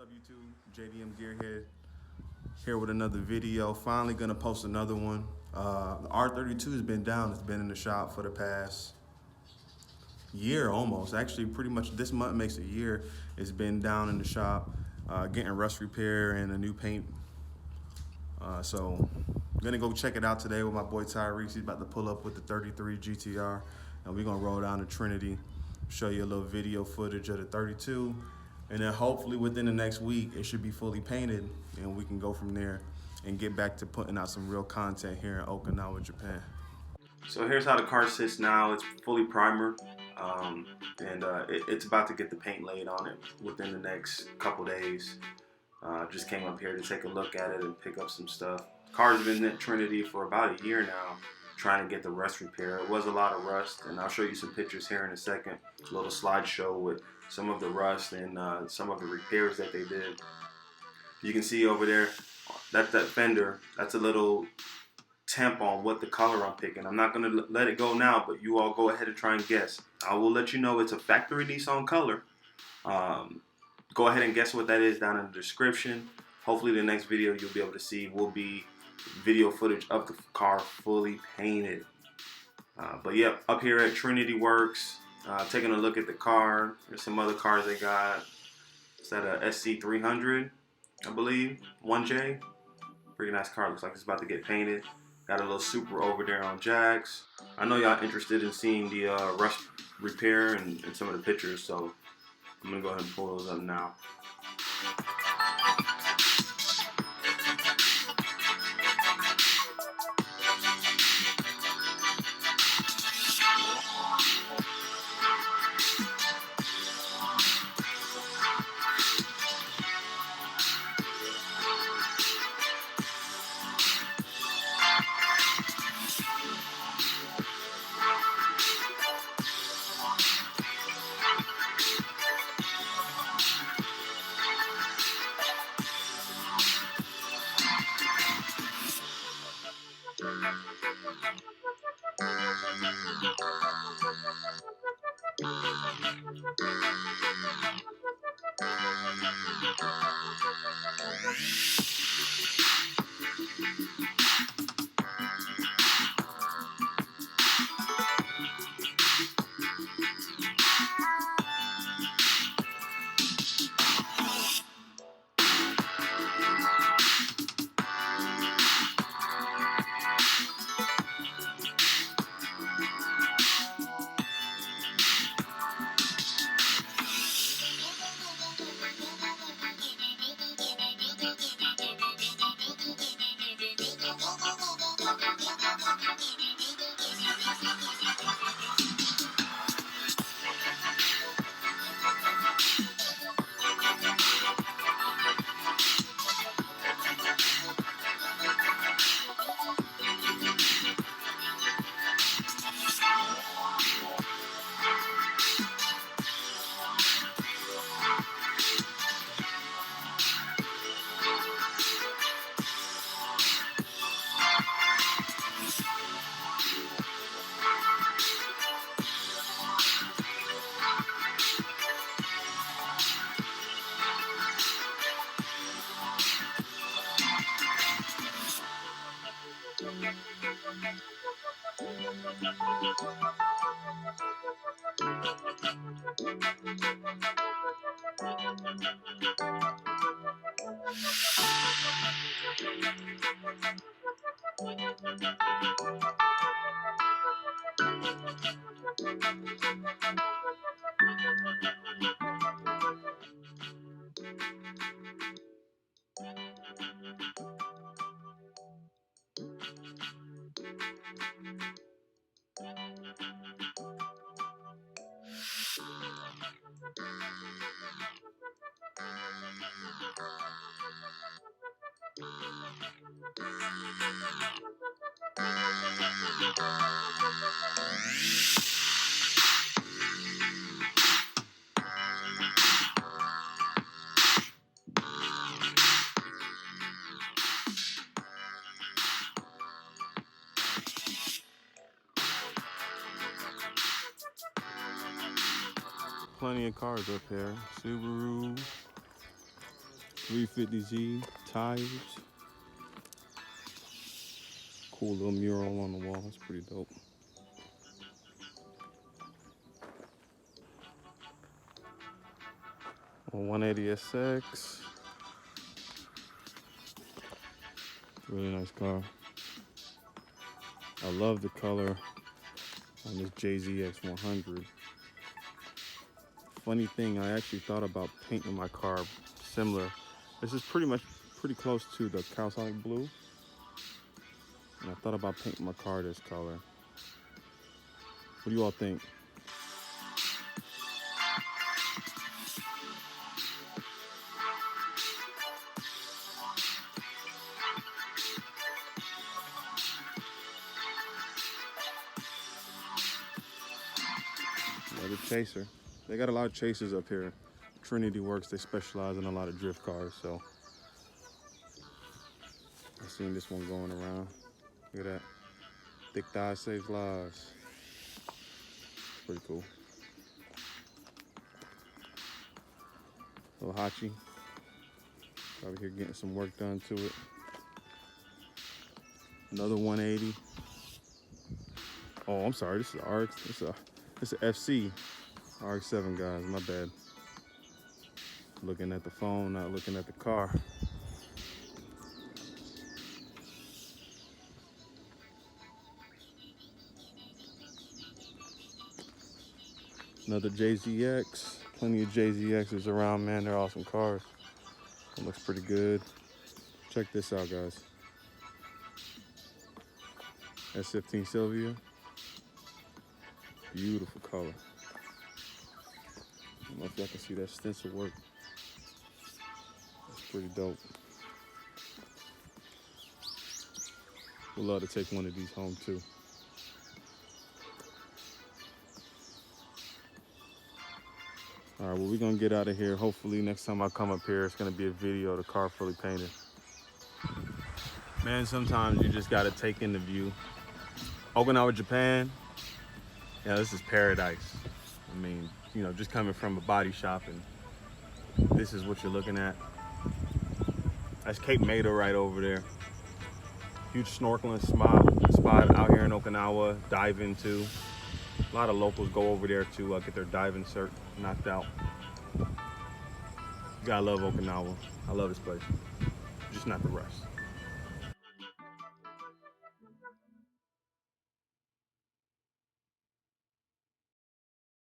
up YouTube? JDM Gearhead here with another video. Finally gonna post another one. The R32 has been down. It's been in the shop for the past year almost. Actually, pretty much this month makes a year. It's been down in the shop, getting rust repair and a new paint. So I'm gonna go check it out today with my boy Tyrese. He's about to pull up with the 33 GTR, and we're gonna roll down to Trinity, show you a little video footage of the 32, and then hopefully within the next week it should be fully painted, and we can go from there and get back to putting out some real content here in Okinawa, Japan. So here's how the car sits now. It's fully primered, and it's about to get the paint laid on it within the next couple days. Just came up here to take a look at it and pick up some stuff. Car's been at Trinity for about a year now, trying to get the rust repair. It was a lot of rust, and I'll show you some pictures here in a second. A little slideshow with some of the rust and some of the repairs that they did. You can see over there, that's that fender. That's a little temp on what the color I'm picking. I'm not going to let it go now, but you all go ahead and try and guess. I will let you know it's a factory Nissan color. Go ahead and guess what that is down in the description. Hopefully the next video you'll be able to see will be video footage of the car fully painted. But yeah, up here at Trinity Works, taking a look at the car. There's some other cars they got. Is that a SC300, I believe, 1J. Pretty nice car, looks like it's about to get painted. Got a little Supra over there on jacks. I know y'all interested in seeing the rust repair and some of the pictures, so I'm gonna go ahead and pull those up now. Plenty of cars up here. Subaru, 350Z tires. Cool little mural on the wall. It's pretty dope. A 180SX. Really nice car. I love the color on this JZX 100. Funny thing, I actually thought about painting my car similar. This is pretty close to the Cowsonic blue. And I thought about painting my car this color. What do you all think? Another chaser. They got a lot of chasers up here. Trinity Works, they specialize in a lot of drift cars, so I've seen this one going around. Look at that. Thick thighs saves lives. Pretty cool. Little Hachi. Over here getting some work done to it. Another 180. Oh, I'm sorry. This is RX. It's a FC. RX-7, guys. My bad. Looking at the phone, not looking at the car. Another JZX. Plenty of JZXs around, man. They're awesome cars. It looks pretty good. Check this out, guys. S15 Sylvia. Beautiful color. I don't know if y'all can see that stencil work. It's pretty dope. We'd love to take one of these home too. All right, well, we're gonna get out of here. Hopefully next time I come up here, it's gonna be a video of the car fully painted. Man, sometimes you just gotta take in the view. Okinawa, Japan. Yeah, this is paradise. I mean, you know, just coming from a body shop and this is what you're looking at. That's Cape Mado right over there. Huge snorkeling spot out here in Okinawa, diving too. A lot of locals go over there to get their diving cert knocked out. You gotta love Okinawa. I love this place, just not the rest.